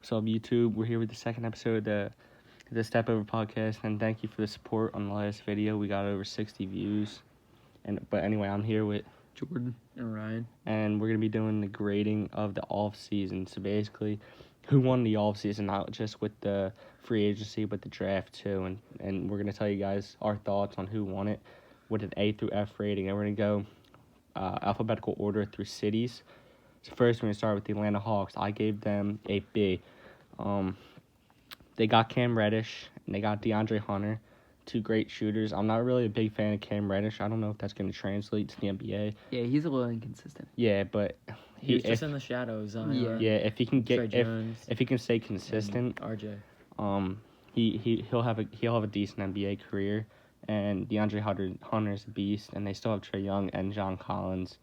What's up, YouTube? We're here with the second episode of the Step Over Podcast, and thank you for the support on the last video. We got over 60 views. But anyway, I'm here with Jordan and Ryan, and we're going to be doing the grading of the off-season. So basically, who won the off-season, not just with the free agency, but the draft too. And we're going to tell you guys our thoughts on who won it with an A through F rating. And we're going to go alphabetical order through cities. So first, we're going to start with the Atlanta Hawks. I gave them a B. They got Cam Reddish, and they got DeAndre Hunter, two great shooters. I'm not really a big fan of Cam Reddish. I don't know if that's going to translate to the NBA. Yeah, he's a little inconsistent. Yeah, but he's just in the shadows. If he can get if he can stay consistent, RJ. He'll have a decent NBA career. And DeAndre Hunter's a beast, and they still have Trae Young and John Collins.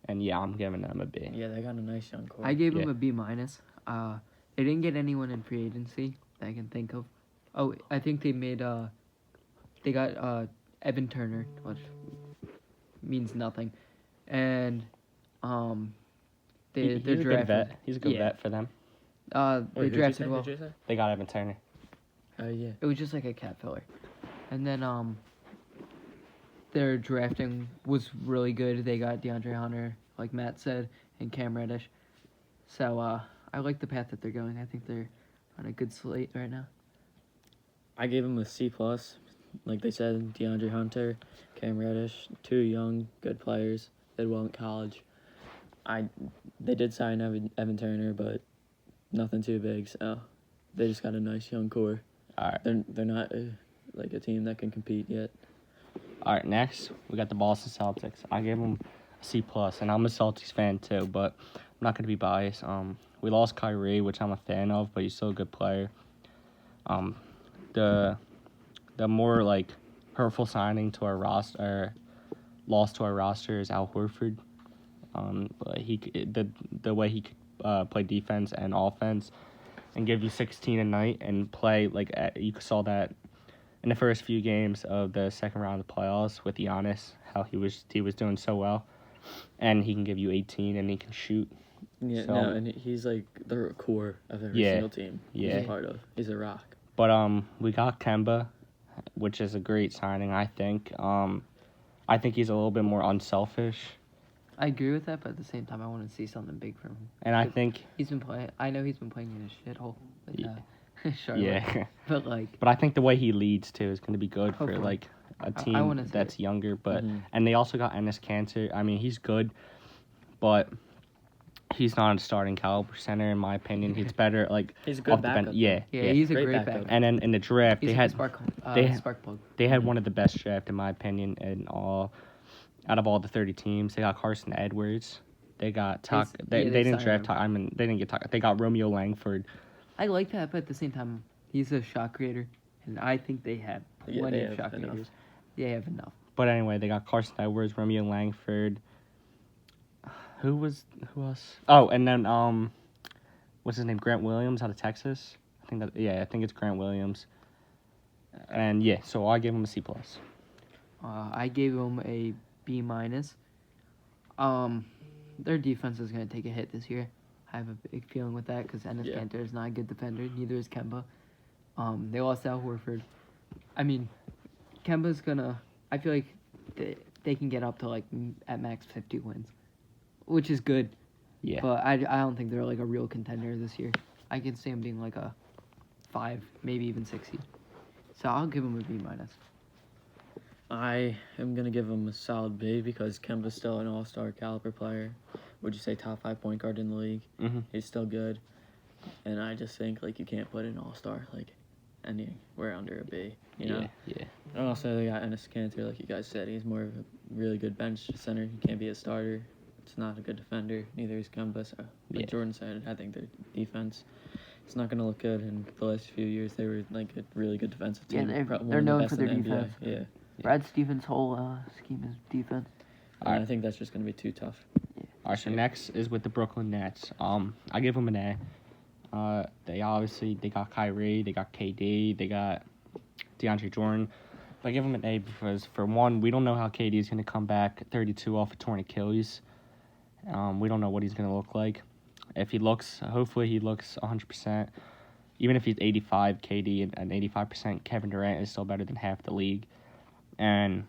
And yeah, I'm giving them a B. Yeah, they got a nice young core. I gave him a B-. They didn't get anyone in free agency that I can think of. Oh, I think they made they got Evan Turner, which means nothing, and he's a good vet. He's a good vet for them. They drafted well. They got Evan Turner. Yeah. It was just like a cap filler, and then their drafting was really good. They got DeAndre Hunter, like Matt said, and Cam Reddish. So I like the path that they're going. I think they're on a good slate right now. I gave them a C+. Like they said, DeAndre Hunter, Cam Reddish, two young, good players. Did well in college. They did sign Evan Turner, but nothing too big. So they just got a nice young core. All right. They're not like a team that can compete yet. All right, next we got the Boston Celtics. I gave them a C+, and I'm a Celtics fan too, but I'm not going to be biased. We lost Kyrie, which I'm a fan of, but he's still a good player. The more like hurtful signing to our roster, loss to our roster is Al Horford. But the way he could play defense and offense and give you 16 a night and play like you saw that in the first few games of the second round of the playoffs with Giannis, how he was doing so well, and he can give you 18 and he can shoot. Yeah, and he's like the core of every single team. He's a part of. He's a rock. But we got Kemba, which is a great signing. I think. I think he's a little bit more unselfish. I agree with that, but at the same time, I want to see something big from him. And I think he's been playing. I know he's been playing in a shithole. Charlotte. Yeah. But I think the way he leads too is going to be good hopefully. for like a team that's younger. But and they also got Enes Kanter. I mean, he's good, but he's not a starting caliber center in my opinion. He's better like he's a good backup. Yeah, he's a great backup. And then in the draft, they had spark plug. They had one of the best draft in my opinion in all. Out of all the 30 teams, they got Carson Edwards. They got They didn't draft. They didn't get Tuck. They got Romeo Langford. I like that, but at the same time, he's a shot creator, and I think they have plenty of shot creators. They have enough. But anyway, they got Carson Edwards, Romeo Langford. Who else? Oh, and then what's his name? Grant Williams out of Texas. I think it's Grant Williams. And yeah, so I gave him a C+. I gave him a B-. Their defense is going to take a hit this year. I have a big feeling with that because Enes Kanter is not a good defender. Neither is Kemba. They lost Al Horford. I mean, Kemba's going to... I feel like they can get up to, like, at max 50 wins, which is good. Yeah. But I don't think they're, like, a real contender this year. I can see them being, like, a 5, maybe even 60. So I'll give them a B-. I am going to give him a solid B because Kemba's still an all-star caliber player. Would you say top 5 point guard in the league? Mm-hmm. He's still good. And I just think, like, you can't put an all-star, like, anywhere under a B, you know? Yeah. And also, they got Enes Kanter, like you guys said. He's more of a really good bench center. He can't be a starter. It's not a good defender. Neither is Kemba. So, like Jordan said, I think their defense is not going to look good. In the last few years, they were, like, a really good defensive team. Yeah, they're known for their the defense. Yeah. Brad Stevens' whole scheme is defense. I think that's just going to be too tough. Yeah. All right, so next is with the Brooklyn Nets. I give them an A. They got Kyrie, they got KD, they got DeAndre Jordan. But I give them an A because, for one, we don't know how KD is going to come back 32 off a torn Achilles. We don't know what he's going to look like. hopefully he looks 100%. Even if he's 85 KD and 85%, Kevin Durant is still better than half the league. And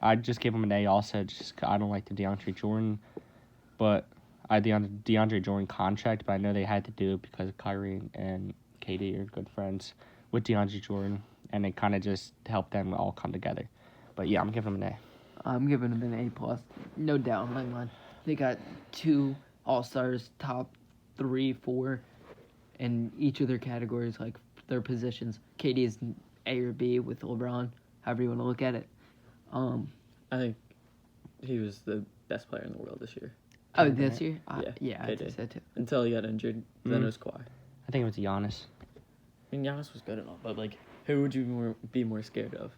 I'd just give him an A also. Just I don't like the DeAndre Jordan, but DeAndre Jordan contract. But I know they had to do it because Kyrie and KD are good friends with DeAndre Jordan, and it kind of just helped them all come together. But yeah, I'm giving him an A. I'm giving them an A+. No doubt in my mind. They got 2 All-Stars, top 3, 4, in each of their categories, like their positions. KD is A or B with LeBron, however you want to look at it. I think he was the best player in the world this year. Oh, this year? Yeah, I think so too. Until he got injured, then it was Kawhi. I think it was Giannis. I mean, Giannis was good and all, but like, who would you be more scared of?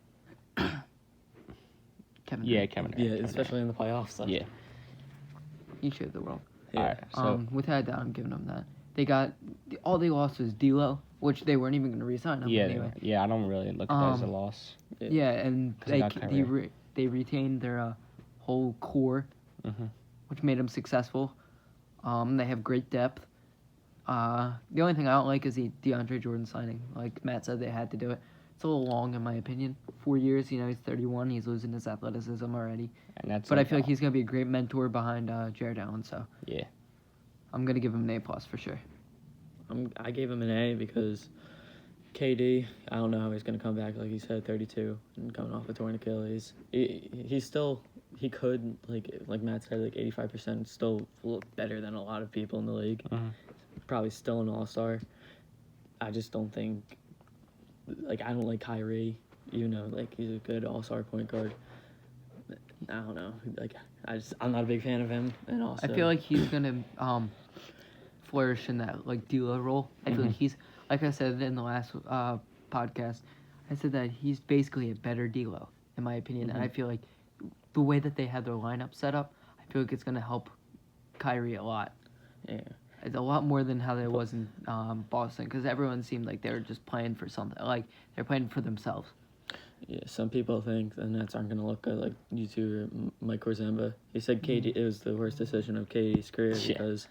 Kevin Durant. Yeah, especially in the playoffs. Like. Yeah. He showed the world. Yeah. All right, so without doubt, I'm giving them that. They got all they lost was D'Lo, which they weren't even going to re-sign him anyway. Yeah, I don't really look at that as a loss. Yeah, and They they retained their whole core, which made them successful. They have great depth. The only thing I don't like is the DeAndre Jordan signing. Like Matt said, they had to do it. It's a little long, in my opinion. 4 years, he's 31. He's losing his athleticism already. But I feel like he's going to be a great mentor behind Jared Allen. So yeah, I'm going to give him an A+ for sure. I gave him an A because KD, I don't know how he's going to come back. Like he said, 32 and coming off a torn Achilles. He could, like Matt said, like 85% still look better than a lot of people in the league. Probably still an all-star. I just don't think, I don't like Kyrie, he's a good all-star point guard. I don't know. I'm not a big fan of him. And also, I feel like he's going to flourish in that, D'Lo role. I feel like he's, like I said in the last podcast, I said that he's basically a better D'Lo, in my opinion. And I feel like the way that they had their lineup set up, I feel like it's going to help Kyrie a lot. Yeah. It's a lot more than how it was in Boston, because everyone seemed like they were just playing for something. Like, they're playing for themselves. Yeah, some people think the Nets aren't going to look good, like YouTuber Mike Orzemba. He said KD it was the worst decision of KD's career because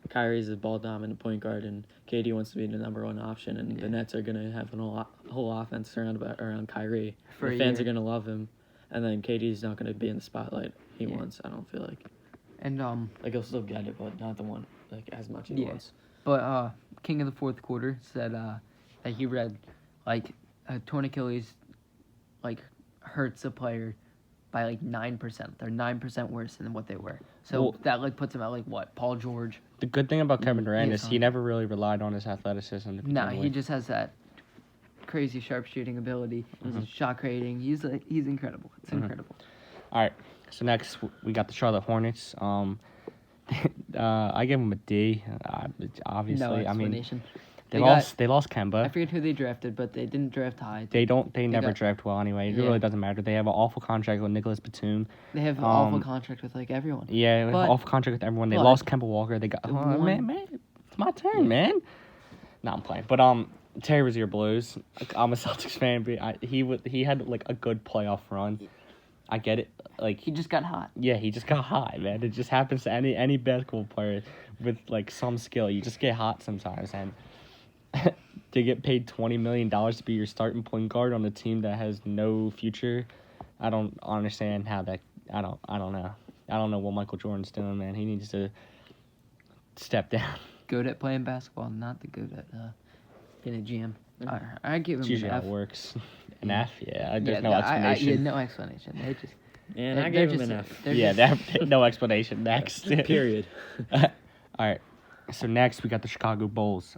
Kyrie's a ball-dominant point guard, and KD wants to be the number one option, and the Nets are going to have a whole offense around Kyrie. The fans are going to love him, and then KD's not going to be in the spotlight he wants, I don't feel like. And he'll still get it, but not the one as much as he wants. But King of the Fourth Quarter said that he read a torn Achilles hurts a player by 9%. They're 9% worse than what they were. So that puts him at what? Paul George. The good thing about Kevin Durant is he never really relied on his athleticism. He just has that crazy sharpshooting ability, shot creating. He's incredible. It's incredible. All right. So next we got the Charlotte Hornets. I give them a D. Obviously, no explanation. They lost Kemba. I forget who they drafted, but they didn't draft high. They never draft well anyway. It really doesn't matter. They have an awful contract with Nicholas Batum. They have an awful contract with everyone. Yeah, awful contract with everyone. They lost Kemba Walker. They got man, it's my turn, man. No, I'm playing. But Terry Rozier Blues. I'm a Celtics fan, but he had a good playoff run. I get it. He just got hot. Yeah, he just got hot, man. It just happens to any basketball player with some skill. You just get hot sometimes, and to get paid $20 million to be your starting point guard on a team that has no future, I don't understand how that. I don't know. I don't know what Michael Jordan's doing, man. He needs to step down. Good at playing basketball, not the good at being a GM. I give him it's usually an F. How it works. An F, yeah. There's no explanation. No explanation. They just. And I gave him an F. No explanation. Next. Period. All right. So next we got the Chicago Bulls.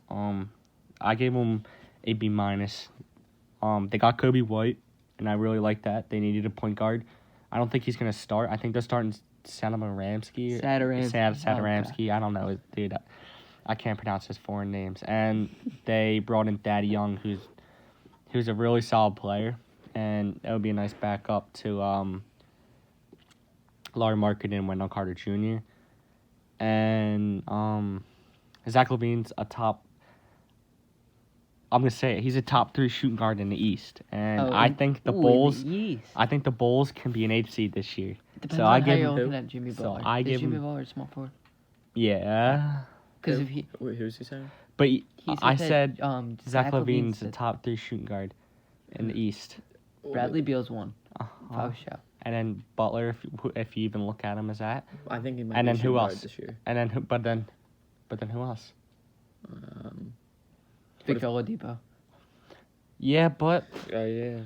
I gave them a B-. They got Kobe White, and I really like that. They needed a point guard. I don't think he's gonna start. I think they're starting Satoransky. Satoransky. I don't know, dude. I can't pronounce his foreign names. And they brought in Thad Young, who's a really solid player, and it would be a nice backup to Larry Marketing and Wendell Carter Jr. And Zach LaVine's a top. I'm gonna say it, he's a top 3 shooting guard in the East, and I think the Bulls. I think the Bulls can be an 8th seed this year. Depends on how you're looking at Jimmy Butler. Jimmy Butler small forward? Yeah. Because if he, Wait, who's he saying? But he I that, said Zach LaVine's the top 3 shooting guard in the East. Bradley Beal's one. Uh-huh. Shot. And then Butler, if you even look at him as that. I think he might And be then who shooting guard else? this year. And then but then who else? Victor Oladipo. Yeah, but Yeah.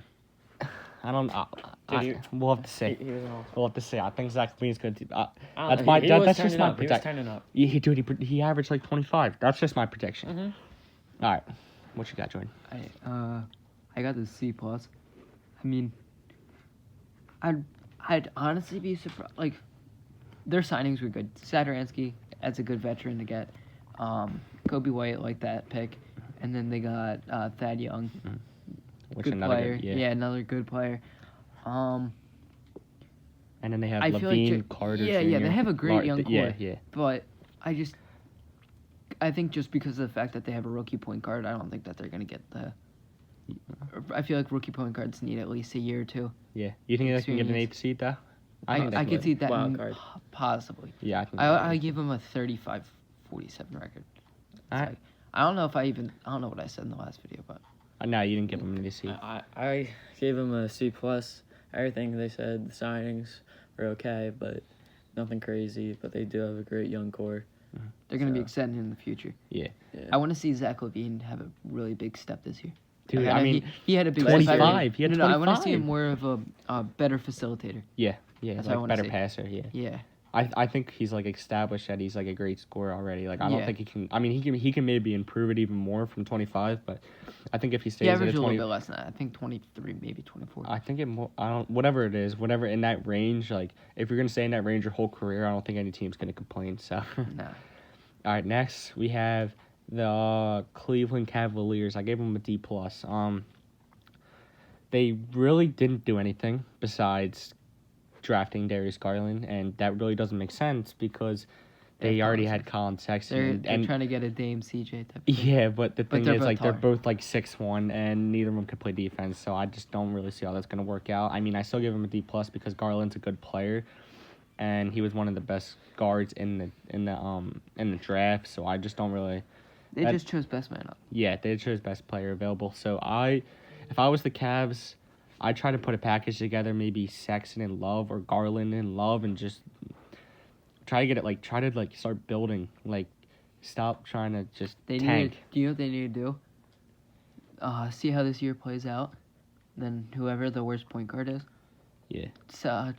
I don't. We'll have to see. He was an We'll have to see. I think Zach LaVine's good. That's That's just my He was prediction. turning up. He averaged like 25. That's just my prediction. Mm-hmm. All right, what you got, Jordan? I got the C+. I mean, I'd honestly be surprised. Like, their signings were good. Satoransky, as a good veteran to get. Kobe White, like that pick. And then they got Thad Young. Which Good another player. good, Yeah, another good player. And then they have I feel Levine, like Carter. yeah, Jr. they have a great young core. Yeah. But I think just because of the fact that they have a rookie point guard, I don't think that they're gonna get the. I feel like rookie point guards need at least a year or two. Yeah. You think they can get an Experience. 8th seed though? I could see that Wild card. possibly. Yeah, I give them a 35-47 record. All right. I don't know what I said in the last video, but No, you didn't give them an 8th seed. I gave him a C+. Everything they said, the signings were okay, but nothing crazy. But they do have a great young core. they're gonna be exciting in the future. Yeah. I want to see Zach LaVine have a really big step this year. Dude, Like, I mean, he had a big 25. He had 25. I want to see him more of a better facilitator. Yeah, That's what I like wanna better see. passer. Yeah. Yeah. I think he's like established that he's like a great scorer already. Like I don't Yeah. think he can. I mean, he can maybe improve it even more from 25. But I think if he stays He at averaged a a 20, little bit less than that. I think 23, maybe 24. I think I don't. Whatever it is, whatever in that range. Like if you're gonna stay in that range your whole career, I don't think any team's gonna complain. So. Nah. All right, next we have the Cleveland Cavaliers. I gave them a D+. They really didn't do anything besides drafting Darius Garland, and that really doesn't make sense because they already had Colin Sexton. They're trying to get a Dame CJ type. Yeah, but the thing they're is, both like, they're taller. both like 6'1", and neither of them could play defense. So I just don't really see how that's gonna work out. I mean, I still give him a D+ because Garland's a good player, and he was one of the best guards in the draft. So I just don't really. They just chose best man up. Yeah, they chose best player available. So if I was the Cavs, I'd try to put a package together, maybe Sexton and Love or Garland and Love, and just try to get it try to start building. Like, stop trying to just tank. Do you know what they need to do? See how this year plays out. Then whoever the worst point guard is, Yeah.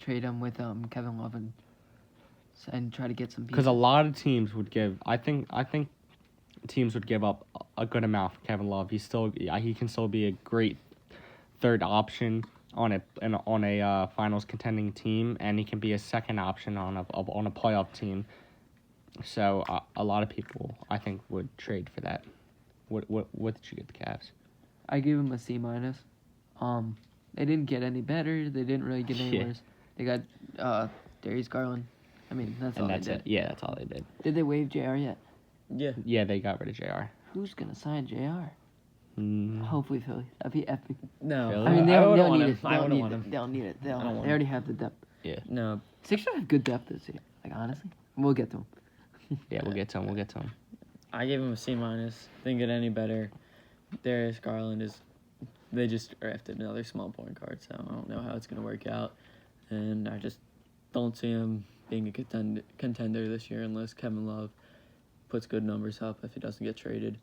trade him with Kevin Love and try to get some. Because a lot of teams would give. I think teams would give up a good amount for Kevin Love. He can still be a great third option on a finals contending team, and he can be a second option on a playoff team. So a lot of people, I think, would trade for that. What did you get the Cavs? I gave him a C-. They didn't get any better. They didn't really get any worse. They got Darius Garland. I mean, that's all they did. Yeah, that's all they did. Did they waive JR yet? Yeah. Yeah, they got rid of JR. Who's gonna sign JR? Mm. Hopefully Philly. That'd be epic. No. Philly? I mean, I they'll wouldn't need want it. him. I wouldn't want him. They'll need it. They don't want already have the depth. Yeah. No. Sixers have good depth this year. Like, honestly, we'll get to them. Yeah, we'll get to him. I gave him a C-. Didn't get any better. Darius Garland they just drafted another small point guard, so I don't know how it's going to work out. And I just don't see him being a contender this year unless Kevin Love puts good numbers up if he doesn't get traded.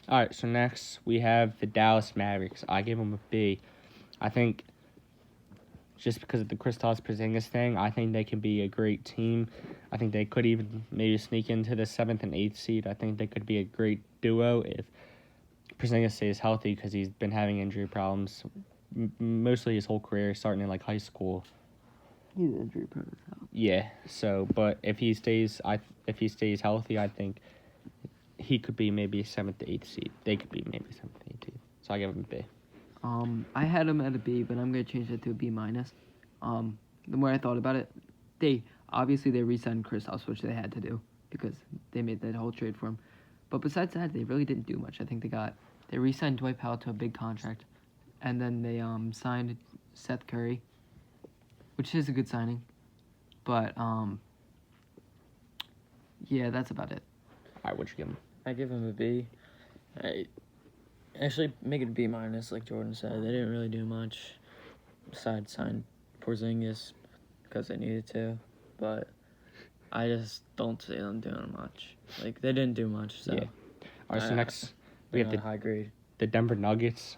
All right, so next we have the Dallas Mavericks. I gave them a B. I think just because of the Kristaps Porzingis thing, I think they can be a great team. I think they could even maybe sneak into the 7th and 8th seed. I think they could be a great duo if Porzingis stays healthy because he's been having injury problems mostly his whole career, starting in high school. He's injury prone as hell. Yeah. So, but if he stays healthy, I think he could be maybe a 7th to 8th seed. They could be maybe 7th to 8th seed. So I give him a B. I had him at a B, but I'm gonna change that to a B-. The more I thought about it, they re-signed Kristaps, which they had to do because they made that whole trade for him. But besides that, they really didn't do much. I think they re-signed Dwight Powell to a big contract, and then they signed Seth Curry, which is a good signing. But Yeah, that's about it. All right, what'd you give him? I give him a B. I actually make it a B minus, like Jordan said. They didn't really do much besides sign Porzingis because they needed to, but I just don't see them doing much. Like, they didn't do much, so. Yeah. All right, so next we have the high grade. The Denver Nuggets.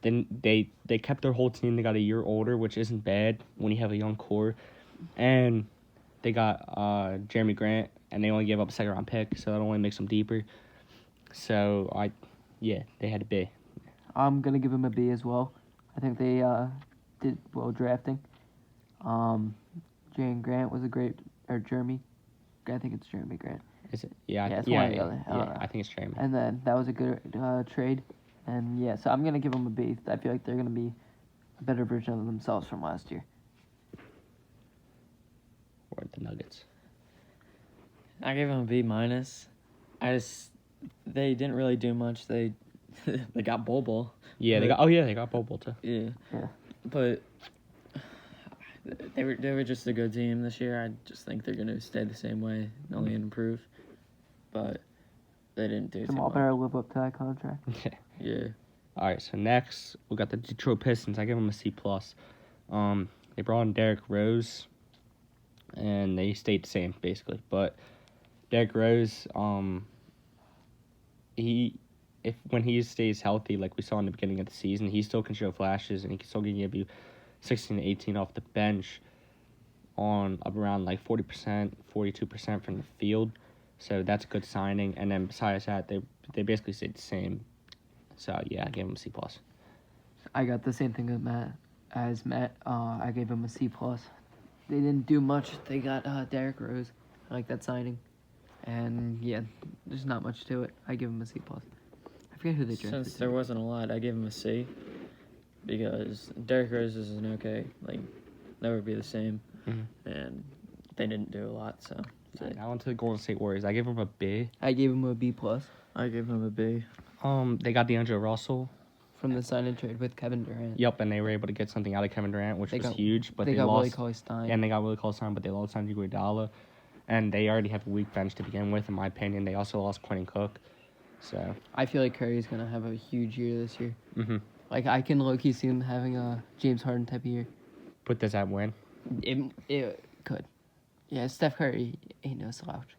Then they kept their whole team. They got a year older, which isn't bad when you have a young core, and they got Jeremy Grant, and they only gave up a second-round pick, so that only makes them deeper. So they had a B. I'm gonna give him a B as well. I think they did well drafting. Jeremy Grant was a great, or Jeremy. I think it's Jeremy Grant. Is it? Yeah, Yeah, it's yeah, one or the other. I don't know. I think it's Jeremy. And then that was a good trade. And yeah, so I'm gonna give them a B. I feel like they're gonna be a better version of themselves from last year. Or the Nuggets. I gave them a B minus. They didn't really do much. They got Bobo. Yeah, they got Bobo too. Yeah. Yeah. But they were just a good team this year. I just think they're gonna stay the same way, only improve. But they didn't do too Jamal much. better live up to that contract. Yeah. All right, so next we got the Detroit Pistons. I give them a C plus. They brought in Derrick Rose, and they stayed the same basically. But Derrick Rose, when he stays healthy, like we saw in the beginning of the season, he still can show flashes, and he can still give you 16 to 18 off the bench on around like 40%, 42% from the field. So that's a good signing. And then besides that, they basically stayed the same. So yeah, I gave him a C plus. I got the same thing as Matt. I gave him a C plus. They didn't do much. They got Derrick Rose. I like that signing. And yeah, there's not much to it. I give him a C plus. I forget who they drafted. Since there wasn't a lot, I gave him a C. Because Derrick Rose is an okay, like, never be the same. Mm-hmm. And they didn't do a lot, so. Now on to the Golden State Warriors. I gave them a B. I gave him a B plus. I gave him a B. They got DeAndre Russell. From the sign and trade with Kevin Durant. Yep, and they were able to get something out of Kevin Durant, which was huge. But they got lost. Willie Cauley-Stein. And they got Willie Cauley-Stein, but they lost Andre Iguodala. And they already have a weak bench to begin with, in my opinion. They also lost Quentin Cook. So I feel like Curry's going to have a huge year this year. Mm-hmm. Like, I can low-key see him having a James Harden type of year. But does that win? It could. Yeah, Steph Curry ain't no slouch.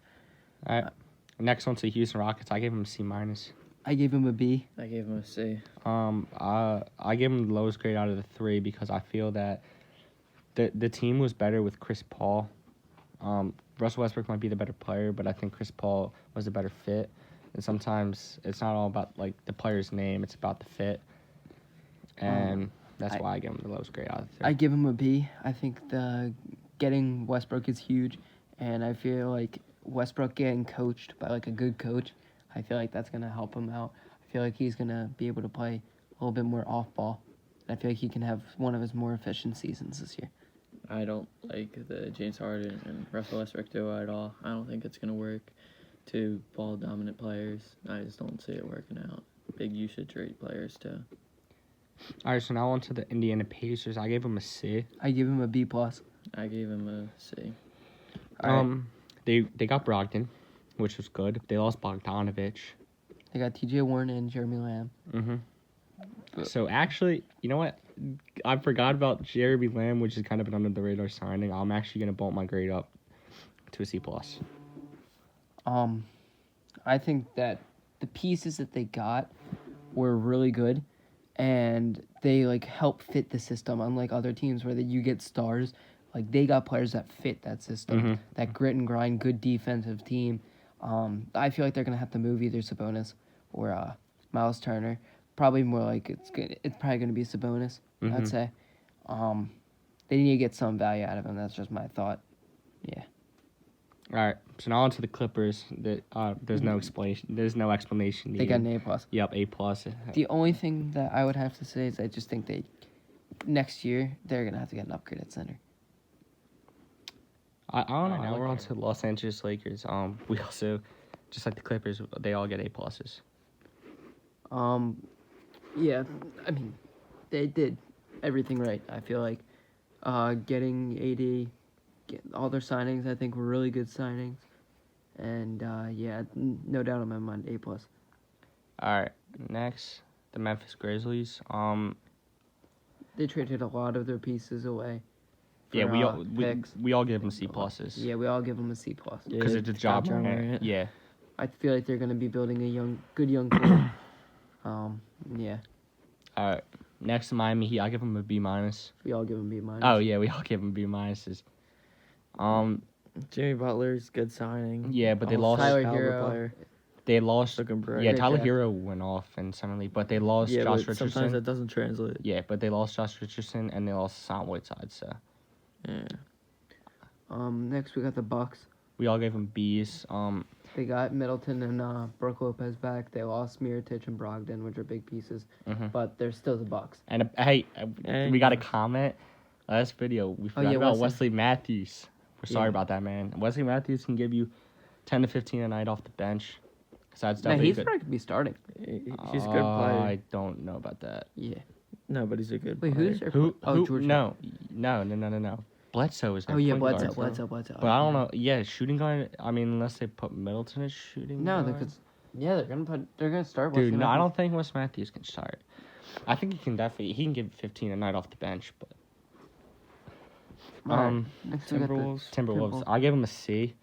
All right. Next one to Houston Rockets. I gave him a C minus. I gave him a B. I gave him a C. I gave him the lowest grade out of the three because I feel that the team was better with Chris Paul. Russell Westbrook might be the better player, but I think Chris Paul was the better fit. And sometimes it's not all about like the player's name; it's about the fit. And that's why I give him the lowest grade out of the three. I give him a B. I think the getting Westbrook is huge, and I feel like Westbrook getting coached by like a good coach, I feel like that's gonna help him out. I feel like he's gonna be able to play a little bit more off ball. And I feel like he can have one of his more efficient seasons this year. I don't like the James Harden and Russell Westbrook duo at all. I don't think it's gonna work. Two ball dominant players. I just don't see it working out. Big usage rate players too. All right, so now on to the Indiana Pacers. I gave him a C. I give him a B plus. I gave him a C. They got Brogdon, which was good. They lost Bogdanovich. They got T.J. Warren and Jeremy Lamb. Mm-hmm. So actually, you know what? I forgot about Jeremy Lamb, which is kind of an under the radar signing. I'm actually gonna bump my grade up to a C plus. I think that the pieces that they got were really good, and they like help fit the system. Unlike other teams where you get stars, like they got players that fit that system, that grit and grind, good defensive team. I feel like they're gonna have to move either Sabonis or Miles Turner. Probably more like it's probably gonna be Sabonis. I'd say. They need to get some value out of him. That's just my thought. Yeah. All right, so now on to the Clippers. There's no explanation. There's no explanation. They got an A plus. Yep, A plus. The only thing that I would have to say is I just think next year they're gonna have to get an upgrade at center. I don't know. Now we're on to the Los Angeles Lakers. We also, just like the Clippers, they all get A pluses. Yeah, I mean, they did everything right. I feel like getting AD, all their signings, I think, were really good signings. And no doubt in my mind, A+. All right, next, the Memphis Grizzlies. They traded a lot of their pieces away. Yeah, picks. we all give them C pluses. Yeah, we all give them a C+. Because it's a job. Yeah. I feel like they're going to be building a good young core. Yeah. All right. Next to Miami Heat, I give them a B-. We all give them B-. Oh, yeah, we all give them B-. Jimmy Butler's good signing. Yeah, but they lost Tyler caliber Hero. player. They lost. Looking bright. Yeah, Great Tyler draft. Hero went off in Summer League, but they lost Yeah, Josh but Richardson. sometimes that doesn't translate. Yeah, but they lost Josh Richardson and they lost Sam Whiteside. So Yeah. Next we got the Bucks. we all gave them B's. They got Middleton and Brook Lopez back. They lost Mirotic and Brogdon, which are big pieces, Mhm. but they're still the Bucks. And we got a comment last video. We forgot about Wesley Matthews. We're sorry about that, man. Wesley Matthews can give you 10 to 15 a night off the bench. So that's definitely He's good. probably could be starting. He's a good player. I don't know about that. Yeah. No, but he's a good Wait, player. who's their Who? George. No. Bledsoe is their point guard. Bledsoe. But I don't know. Yeah, shooting guard. I mean, unless they put Middleton as shooting No, guard. they're gonna start. Dude, Wesley no, I Matthews. don't think Wes Matthews can start. I think he can give 15 a night off the bench, but Alright, next we got the Timberwolves. Timberwolves. I give him a C.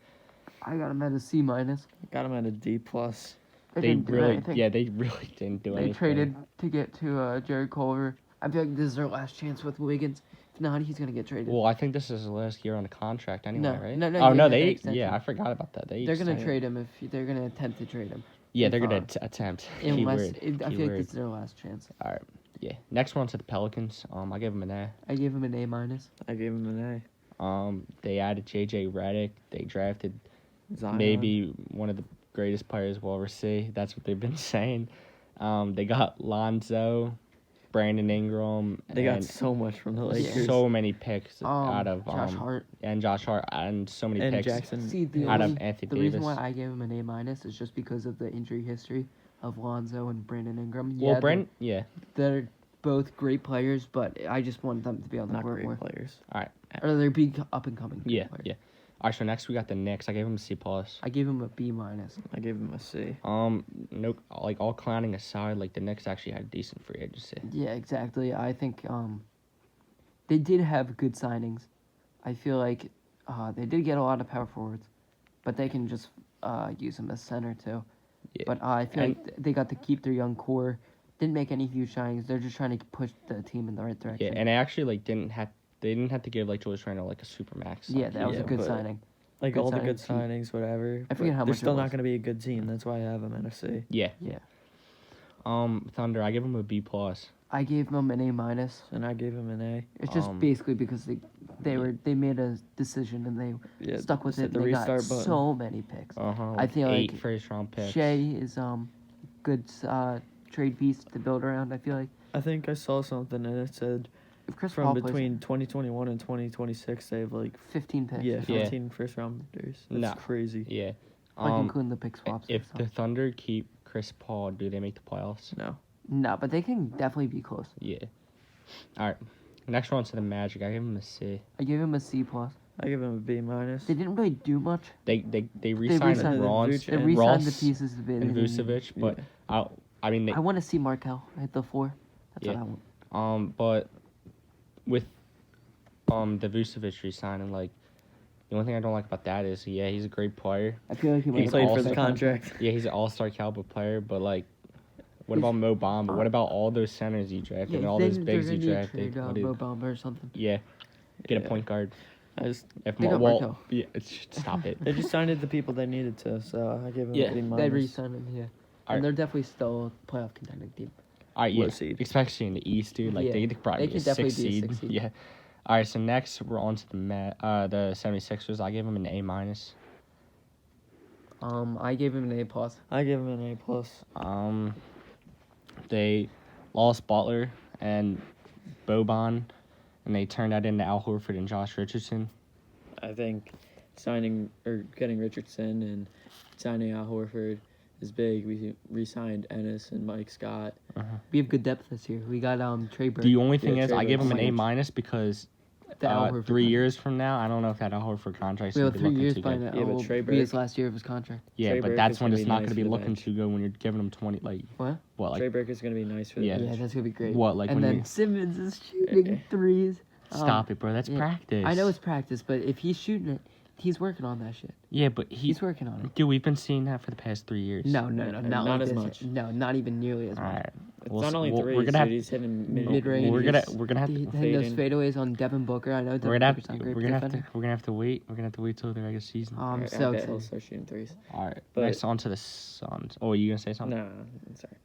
I got him at a C-. Got him at a D plus. They They didn't do really, anything. yeah, they really didn't do They anything. traded to get to Jared Culver. I feel like this is their last chance with Wiggins. If not, he's gonna get traded. Well, I think this is his last year on the contract anyway, No, right? no, Oh he no, had an they. extension. Yeah, I forgot about that. They're gonna trade him if they're gonna attempt to trade him. Yeah, if, they're gonna uh, attempt. Unless Keyword. I feel like this is their last chance. All right. Yeah. Next one to the Pelicans. I give them an A. I gave him an A-. I gave him an They added J.J. Redick. They drafted A. Zion. maybe one of the greatest players we'll ever see. That's what they've been saying. They got Lonzo, Brandon Ingram. They got and so much from the Lakers. so many picks out of Josh Hart and Josh Hart and so many and picks Jackson. See, out of Anthony the Davis. reason why I gave him an A- is just because of the injury history of Lonzo and Brandon Ingram. Well, Yeah, yeah. they're both great players, but I just want them to be on the Not court great more. players. Or they're big up and coming. Yeah, players. yeah. All right, so next we got the Knicks. I gave them a C+. I gave him a B-. I gave him a C. No, like all clowning aside, like the Knicks actually had decent free agency. Yeah, exactly. I think they did have good signings. I feel like they did get a lot of power forwards, but they can just use them as center too. Yeah. But I feel like they got to keep their young core. Didn't make any huge signings. They're just trying to push the team in the right direction. Yeah, and they actually like didn't have to give like Julius Randle like a super max. Yeah, that was a Yeah, good but- signing. Like Good all the signing good team. signings, whatever. I forget but how they're much it still not was. going to be a good team. That's why I have them at a C. Yeah. Yeah. Thunder. I give them a B+. I gave them an A-. And I gave him an A. It's just basically because they made a decision and they Yeah, stuck with hit it. the And they got restart button. so many picks. I feel eight like first-round picks. Shea is good trade piece to build around. I feel like I think I saw something and it said if Chris from Paul plays between 2021 and 2026 they have like 15 picks, yeah or 15 first rounders. That's Nah. crazy. Yeah. like including the pick swaps. and If stuff. the Thunder keep Chris Paul, do they make the playoffs? No. No, but they can definitely be close. Yeah. All right. Next one to the Magic. I give them a C. I gave him a C+. I give him a B minus. They didn't really do much. They re-signed re-signed Ross They and re-signed the Ross pieces of it. and Vucevic, but I mean they I want to see Markel hit the 4. That's Yeah. what I want. But with the Vucevic re-signing, like the only thing I don't like about that is he's a great player. I feel like he He might played for also- the contract. Yeah, he's an all-star caliber player, but like, what about Mo Bamba? What about all those centers you drafted and all those bigs you drafted? Trade, What do Mo you- Bamba or something. Yeah, get a Yeah. point guard. I just If They got well, Markel. yeah, stop it. they just signed the people they needed to, so I give them Yeah. a B They minus. re-signed him, yeah. Alright. And they're definitely still a playoff contending team. All right, Low yeah, seed. especially in the East, dude. Like Yeah. they could probably They be a could definitely six be a seed. six seed. Yeah. All right, so next we're on to the 76ers. I gave them an A minus. I gave him an A+. I give them an A plus. They lost Butler and Boban, and they turned that into Al Horford and Josh Richardson. I think signing or getting Richardson and signing Al Horford is big. We re-signed Ennis and Mike Scott. We have good depth this year. We got Trey Burke. The only thing Yeah, is, I Trey gave Burke's them an A huge. minus because Al Horford 3 contract. years from now. I don't know if that Al Horford contract's Well, gonna be 3 looking years too by good. now. Yeah, but will Trey be his Burke- last year of his contract. Yeah, Trey but Burke that's is when gonna it's be not nice going to for be the looking bench. too good when you're giving him 20 What? like Trey Burke is going to be nice for the Yeah. Yeah, bench. that's gonna be great. what like And when then you Simmons is shooting threes. stop it, bro. That's yeah. practice. I know it's practice, but if he's shooting it, he's working on that shit. Yeah, but He's working on it. dude, we've been seeing that for the past 3 years. No, Not not like as this. much. No, not even nearly as All much. right. It's not only threes, we're gonna have he's hitting Mid-range. we're gonna have to Hitting those fade in. fadeaways on Devin Booker. I know we're Devin gonna have Booker's not to great we're gonna have defender. to we're gonna have to wait. We're gonna have to wait till the regular season. I'm I so bet he'll excited. start shooting threes. All right. but- Next on to the Suns. Oh, are you gonna say something? No, I'm sorry.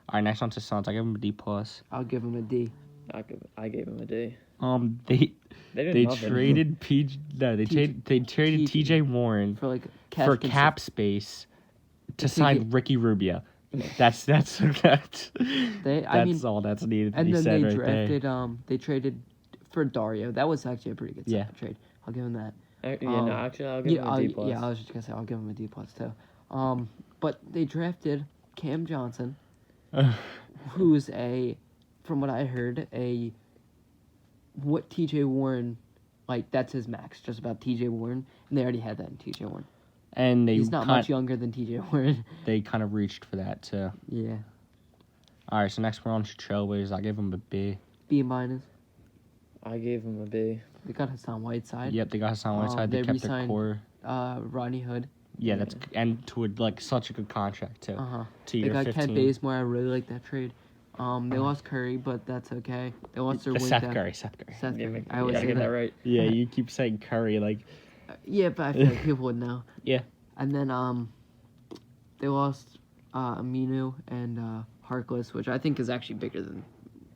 All right. Next on to Suns. I give them a D plus. I'll give him a D. I gave him a D. They did they nothing. traded they traded T.J. Warren For like for cap space to sign get- Ricky Rubio. That's They, I mean, all that's needed to and be then said they right drafted. there. They traded for Dario. That was actually a pretty good Yeah. trade. I'll give him that. Actually, I'll give him a D plus. Yeah, I was just gonna say I'll give him a D plus too. But they drafted Cam Johnson, who's from what I heard, what T.J. Warren, like that's his max, just about T.J. Warren, and they already had that in T.J. Warren. And He's not much younger than T.J. Warren. They kind of reached for that too. Yeah, All right, so next we're on to Trailblazers. I give them a B. B minus. I gave him a B. They got Hassan Whiteside. Yep, they got Hassan Whiteside. They they kept their re-signed- core. Rodney Hood. Yeah, that's and to like such a good contract too. Uh huh. To They year got 15. Kent Bazemore. I really like that trade. They lost Curry, but that's okay. They lost their The wing Seth depth. Curry, Seth Curry. Seth Yeah, Curry. I you always gotta say get that. that right. Yeah, you keep saying Curry like. Yeah, but I feel like people would know. Yeah. And then they lost Aminu and Harkless, which I think is actually bigger than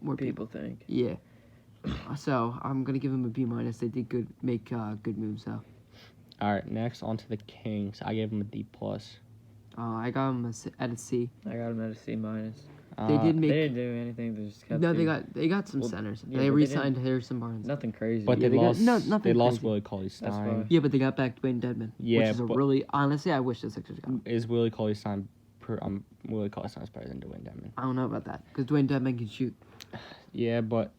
more people. People think. Yeah. So I'm gonna give them a B minus. They did make good moves though. All right, next on to the Kings. I gave them a D plus. I got them at a C. I got him at a C minus. They did They make. didn't do anything. They just kept. No, the- they got some Well, centers. yeah, They but they re-signed Harrison Barnes. nothing crazy. But Yeah, they they got- lost. no, nothing they lost crazy. Willie Cauley-Stein. why. Yeah, but they got back Dwayne Dedman. Yeah, which is a but- really honestly, I wish the Sixers got him. Is Willie Cauley-Stein? Willie Cauley-Stein's better than Dwayne Dedman. I don't know about that because Dwayne Dedman can shoot. Yeah, but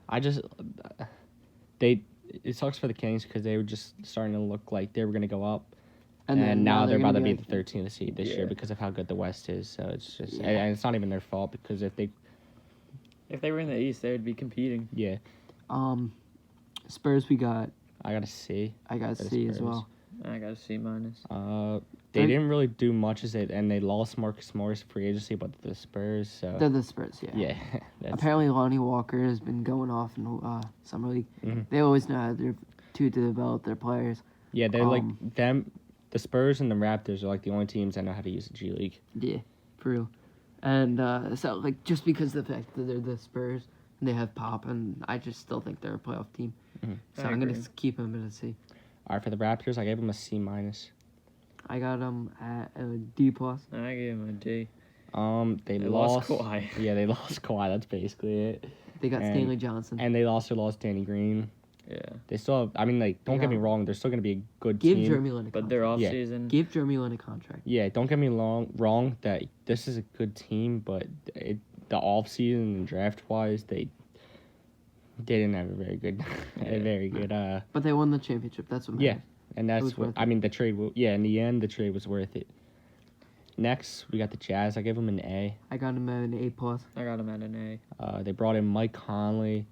I just it sucks for the Kings because they were just starting to look like they were gonna go up, and then now they're about to gonna be the 13th seed this year Yeah. because of how good the West is. So it's just Yeah. and it's not even their fault because if they were in the East, they would be competing. yeah Spurs we got. I got to see. I got For the C as Spurs. well. I got a C minus. They They- didn't really do much as it, and they lost Marcus Morris free agency, but the Spurs. So They're the Spurs, yeah. yeah, that's, Apparently, Lonnie Walker has been going off in summer league. Mhm. They always know how to develop their players. yeah, they're like um, them. The Spurs and the Raptors are like the only teams that know how to use the G League. Yeah, for real. And so, like, just because of the fact that they're the Spurs and they have Pop, and I just still think they're a playoff team. Mhm. So I I'm gonna agree. keep them at a C. All right, for the Raptors, I gave them a C minus. I got them at a D plus. I gave him a D. They They lost. lost Kawhi. Yeah, they lost Kawhi. That's basically it. They got And- Stanley Johnson. And they also lost Danny Green. Yeah. They still have. I mean, like, don't get me Yeah. wrong. They're still gonna be a good Give team. Jeremy Lin a But contract. they're off Yeah. season. Give Jeremy Lin a contract. Yeah, don't get me wrong that this is a good team, but the off season and draft wise, they didn't have a very good, But they won the championship. That's what yeah, matters. and It that's was what worth I it. mean. The trade, in the end, the trade was worth it. Next, we got the Jazz. I give them an A. I got him at an A plus. I got him at an A. They brought in Mike Conley,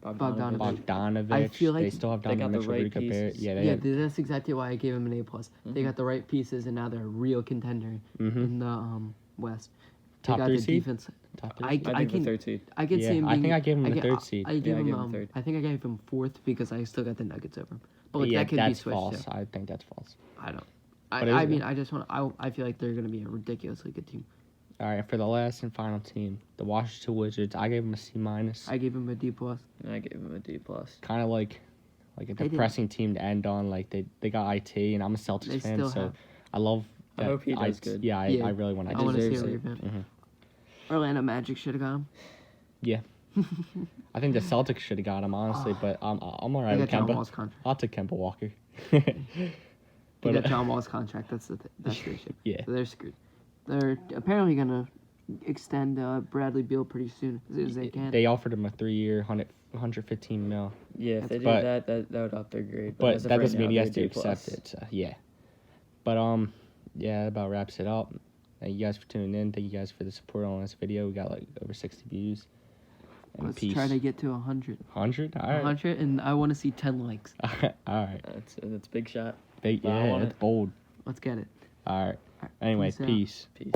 Bogdanovic. Bogdanovic. I feel like they still have they got Donovan the Mitchell, right Rudy Gobert. pieces. Yeah, Yeah, that's exactly why I gave him an A plus. They Mhm. got the right pieces, and now they're a real contender Mhm. in the West. They Top got 3 the seed? defense. Top three. I I think can the third seed. I could Yeah, see him. I Being, think I gave him the get- third seed. I gave I him. gave him third. I think I gave him fourth because I still got the Nuggets over him. But like, yeah, that could be that's switched false. too. I think that's false. I don't. But it I is mean, good. I just want. I feel like they're gonna be a ridiculously good team. All right, for the last and final team, the Washington Wizards. I gave them a C minus. I gave him a D plus. And I gave him a D plus. Kind of like a They did. depressing team to end on. Like they got IT, and I'm a Celtics They fan, still so have. I love. I that hope he does good. Yeah, Yeah. I really want I to. want to see deserves a it. revamp. Mm-hmm. Orlando Magic should have got him. Yeah, I think the Celtics should have got him honestly, but I'm alright They with got John Kemba. Wall's contract. I'll take Kemba Walker. They But, got John Wall's contract. That's the issue. Yeah. So they're screwed. They're apparently gonna extend Bradley Beal pretty soon as they can. They offered him a 3-year, $115 million. Yeah, if they do But- that would up their grade. But as of that right doesn't now, mean he has they're to D+. accept it. So, yeah. But yeah, that about wraps it up. Thank you guys for tuning in. Thank you guys for the support on this video. We got like over 60 views. And Let's peace. try to get to 100. 100? All right. 100, and I want to see 10 likes. All right. That's a big shot. Yeah, I want that's it. bold. Let's get it. All right. Anyway, Peace out. peace. Peace.